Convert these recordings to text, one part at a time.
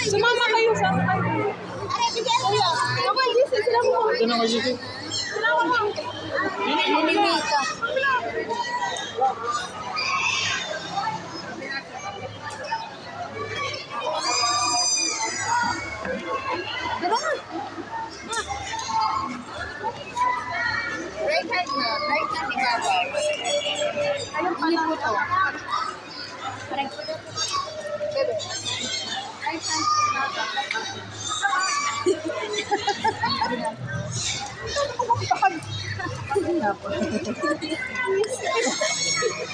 Sumama kayo sa akin. Ito na kayo. Ninimita. Right hand na. Right hand ibabaw. Hindi po to. Bebe. Right hand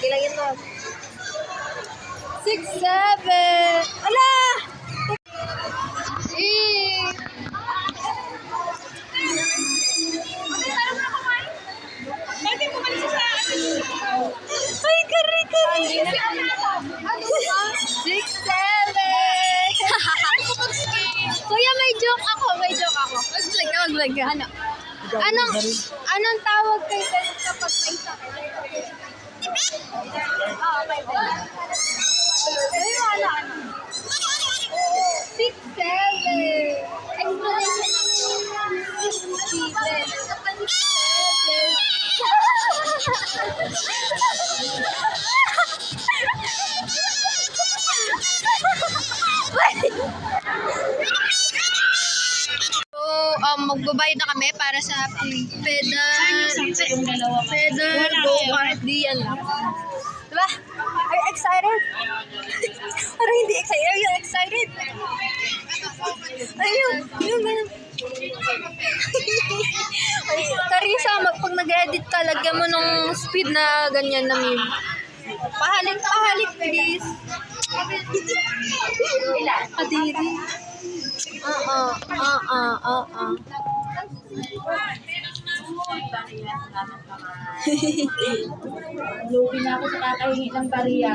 ilang ito? 6, 7. Ala! Ay, kari-kari. 6, 7. Kuya, may joke ako. Mag-vlog ka. Anong tawag kay Ben kapag may sakit? Oo, may Ben. Ay, wala. 6, 7. Explanation ako. 6, 7. 7. Magbabayad na kami para sa pedal go-kart. Di yan lang. Diba? Are you excited? Parang hindi excited. Are you excited? Ayun. Ganun. Ay, Carissa, pag nag-edit ka, lagyan mo ng speed na ganyan na meme. Pahalik, please. Kadiri. Lugi na ako sa kakahingi ng bariya.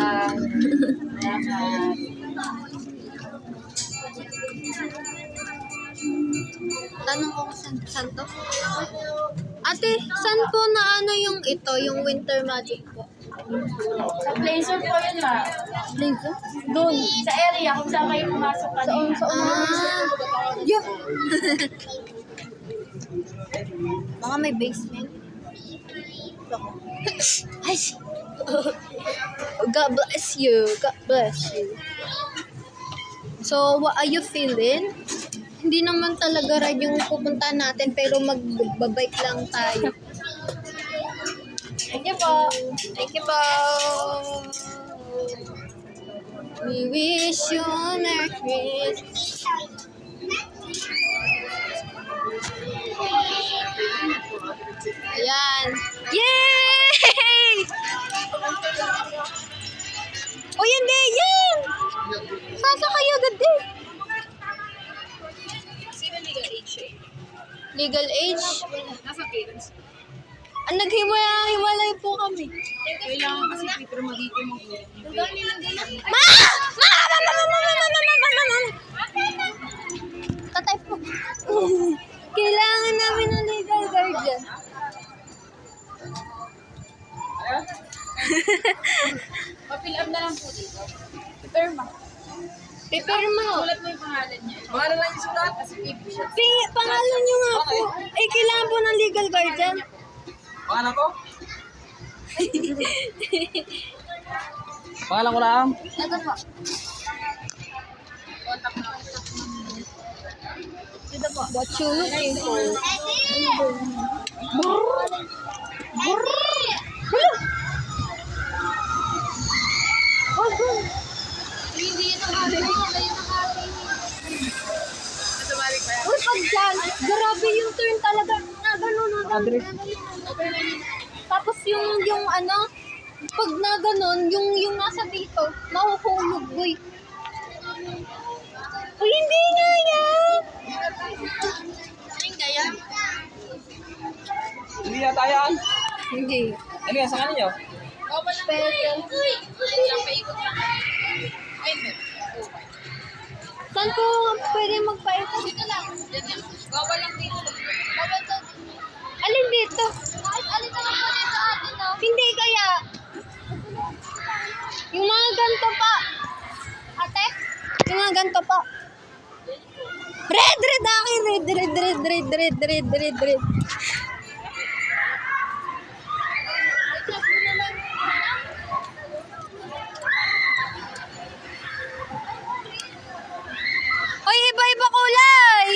Tanong ko saan to? Ate, saan po na ano yung ito, yung winter magic po? Sa Blazer po yun, ma. Blazer? Doon, sa area kung saan kayo pumasok kanina. Yeah. Baka may basement. Ay, God bless you. God bless you. So, what are you feeling? Hindi naman talaga ride yung pupuntahan natin, pero magbabike lang tayo. Thank you po. Thank you po. We wish you a Merry Christmas. Ayan. Yay! O hindi, yan! Sasa kayo agad eh. Sino legal age eh? Legal age? Nasa parents. Ang naghiwalay po kami. Kailangan kasi pipirma dito yung mga Ma! Tatay po. Kailangan namin ng legal guardian. Pa-fill up na lang po dito. Pipirma. Pipirma. Sulat mo yung pangalan niya. Pangalan lang yung sulat kasi pipi siya. Pangalan nyo nga po. Eh, kailangan po ng legal guardian. Pangalan ko? Pangalan ko lang. Ito po. Ito po. What you looking for? Hindi ito happy. Uy, pag dyan, grabe yung turn talaga. Gano'n. Tapos yung ano, pag na gano'n, yung nasa dito, mahuhulog, boy. Uy, hindi nga yan! Hindi na tayo. Hindi. Ano yan, sa kanino? Special. Saan po pwede magpaikot? Dito lang. Bawal lang dito. Alin dito? Alin na lang po dito atin, no? Hindi kaya. mga ganito po. Red, red, akin. Red, red, red, red, red, red, red, red. Hoy, iba-iba kulay.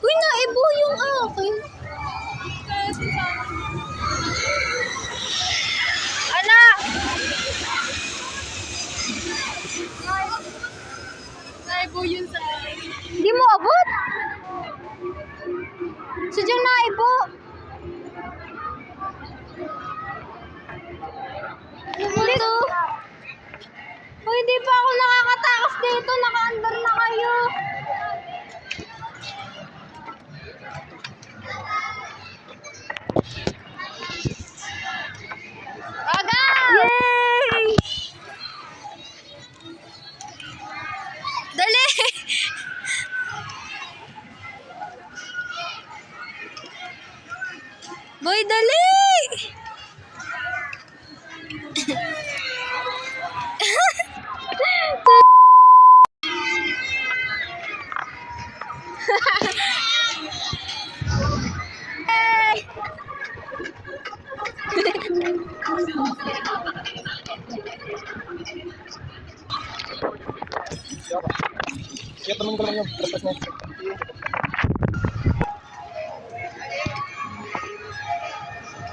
Uy, naibo yung akin. Anak! Naibo yun sa Hindi mo abot? Sadyang naibo. Dito. Hoy, hindi pa ako nakakatakas dito. Naka-under na kayo. Aga! Yay! Dali! Boy, dali! Hey! Kaya tanong ko lang yung purpose na.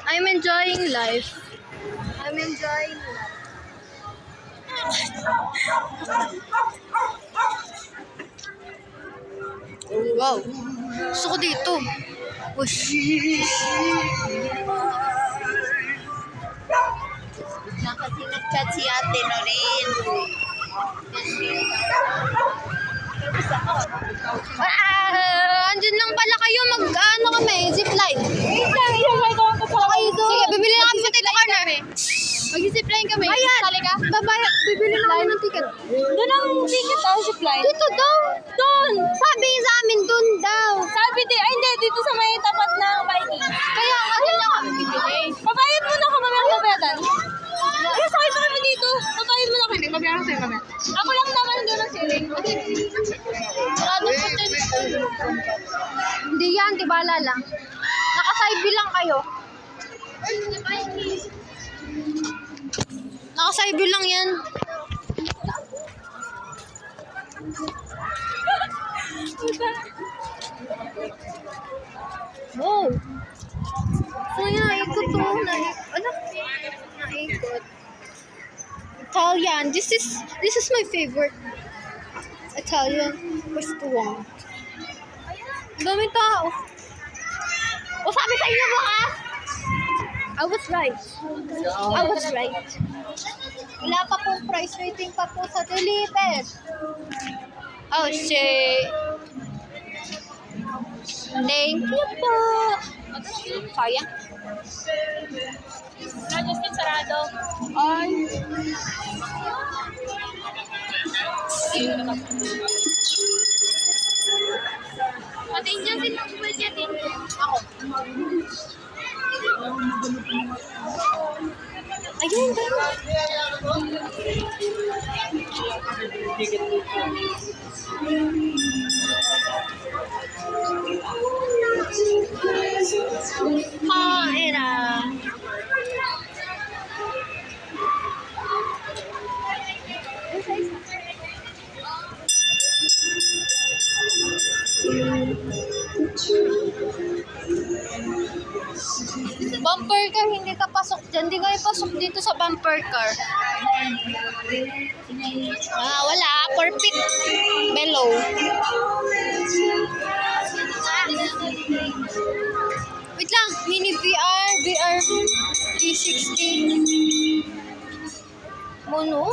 I'm enjoying life. I'm enjoying life. Wow. Gusto ko dito. Ush. kasi nag-chat si Ate Norin. Andyan lang pala kayo. Mag-ano kami? Zipline. Sige, bibili na kami sa Tito Corner. Mag-zipline kami. Ayan. Sali ka? Babaya. Bibili na kami ng ticket. Doon ang ticket daw, zipline. Dito daw. Doon. Sabi sa amin doon daw. Sabi di, ay hindi, dito sa may tapat ng biking. Kaya nga Doon na kami bibili. Babayad muna ako, mamaya ako bayadan. Ay, sakay pa kami dito. Babayad muna kami, babayaran sa'yo kami. Ako lang naman doon ang ceiling. Sarado po Hindi yan. Tibala lang. Nakasaybi lang kayo. Nakasaybi lang yan. Wow. So yun, naikot to. Ano? Naikot. Italian. This is my favorite. Italian restaurant. Ang dami tao. O sabi sa inyo mga? I was right. I was right. Wala pa pong price rating pa po sa delivered. Oh, shit. Thank you po. Sayang. Justin, sarado. Ay. Pati dyan din ang pwede din. Ako. Ayun, dalawa. Era. Bumper car, hindi ka pasok dyan. Hindi kayo pasok dito sa bumper car. Wala. Perfect. Below. Wait lang. Mini VR. VR 360. Mono?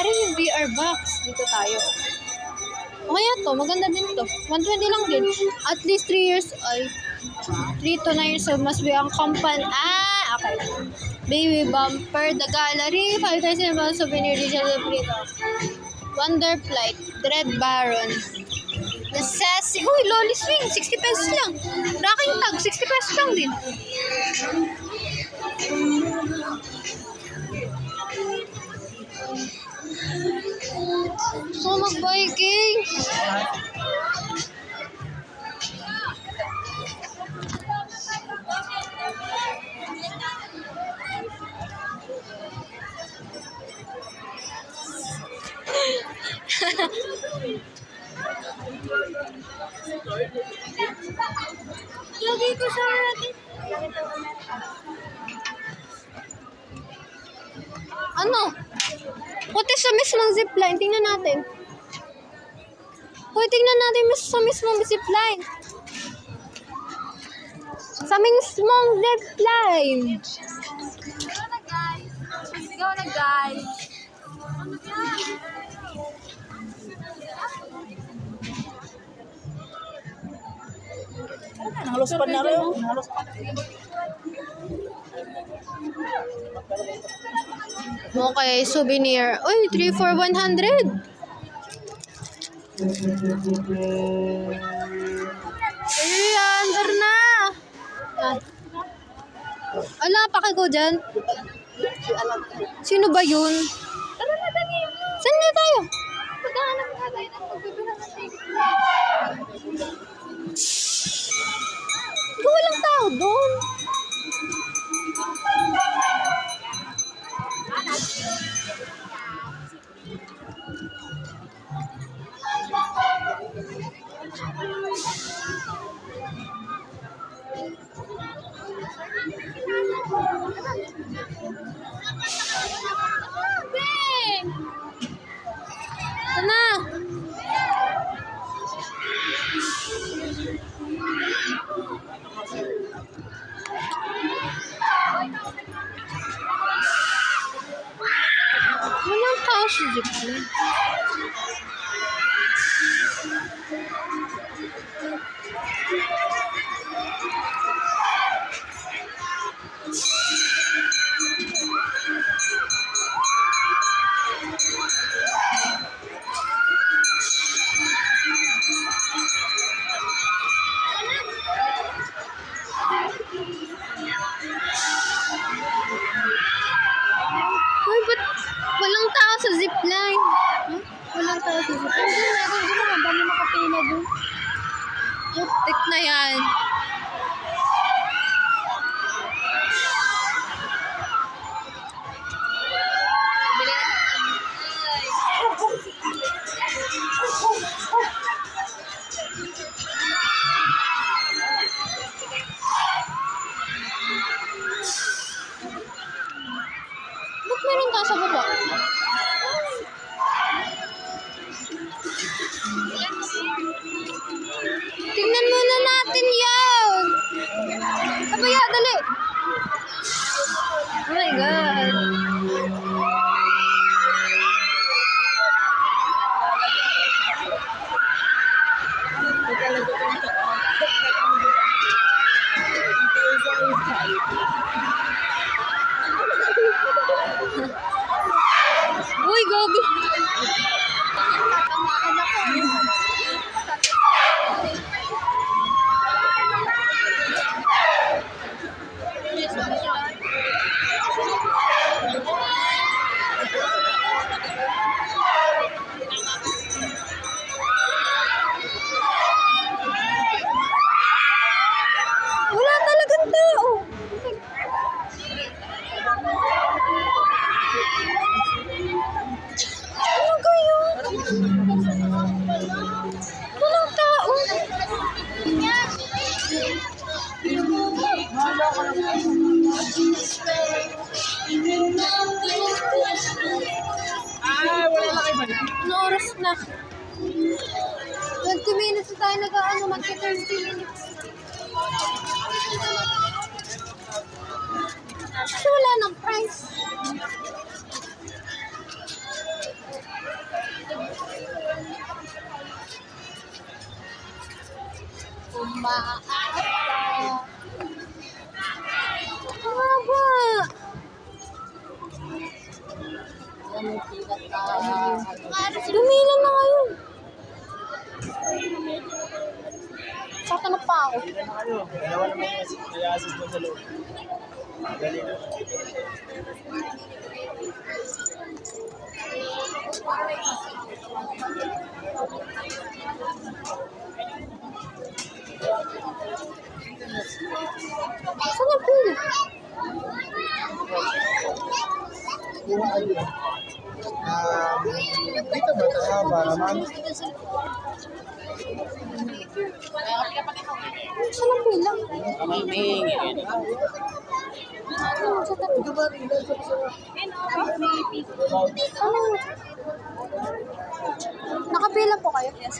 Ari yung VR box. Dito tayo. Kaya to, maganda din to. 120 lang din. At least 3 years old. 3 to 9 years old must be ang company. Okay. Baby bumper, the gallery, 5,000 mga souvenir, digital print. Wonder Flight, Dread Baron. Necessity. Uy, Lolly Swing, 60 pesos lang. Rocking Tag, 60 pesos lang din. Drinks! Lagi ko sa atin. Ano? Puti sa mismong zipline. Tingnan natin. Hoy, tingnan natin sa mismong zipline. Sa mismong zipline. Sigaw na guys. Halos pa na rin. Halos pa. Okay, souvenir. Uy, 3 for 100. Ayan, na. Ala, pake ko dyan. Sino ba yun? Tara na, dali. Saan nga tayo? Maghahanap nga tayo ng pagbibira ng ticket. Walang tao doon. Sana. Walang tao sa zipline. Uy, ba't walang tao sa zipline? Huh? Walang tao sa zipline. Hindi, meron din naman. Dami nakapila doon. Putik na yan. Ba't meron tao sa baba? Tingnan muna natin yan. Abaya, dali. Oh my God. Uy, gogi. Tatamaan ako. Wala talagang tao. Ano kayo? Walang tao. Wala na kayo ba? Ano oras na? 20 minutes na tayo nag-ano, magka-30 minutes. Kasi wala ng price. Umaasa. Haba. Dumilan na kayo. Saka Nagtatanong pa ako. Dalawa naman yung may-assist mo sa loob. Dali na. Saan yung pili? Dito ba tayo ba naman? Saan yung pila? Ano? Nakapila po kayo? Yes.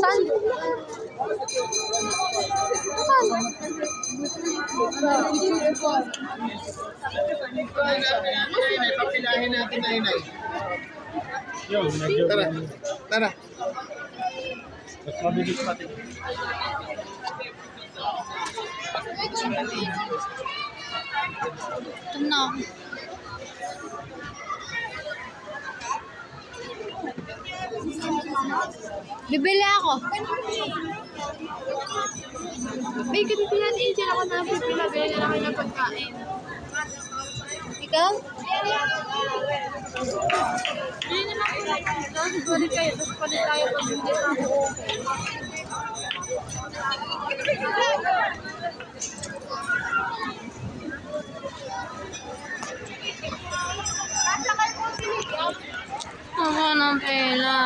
Saan? Saan? Papilahin natin na inay. Yo, medyo... Tara, tara. Mas mabilis pati. Ito na. Bibili ako. Bacon po yan, Angel. Ako na pipila. Bili na lang kayo ng pagkain. Ikaw? Bili na lang kayo. Tapos balik kayo. Tapos palit tayo pag hindi ako okay. Ako ng pela.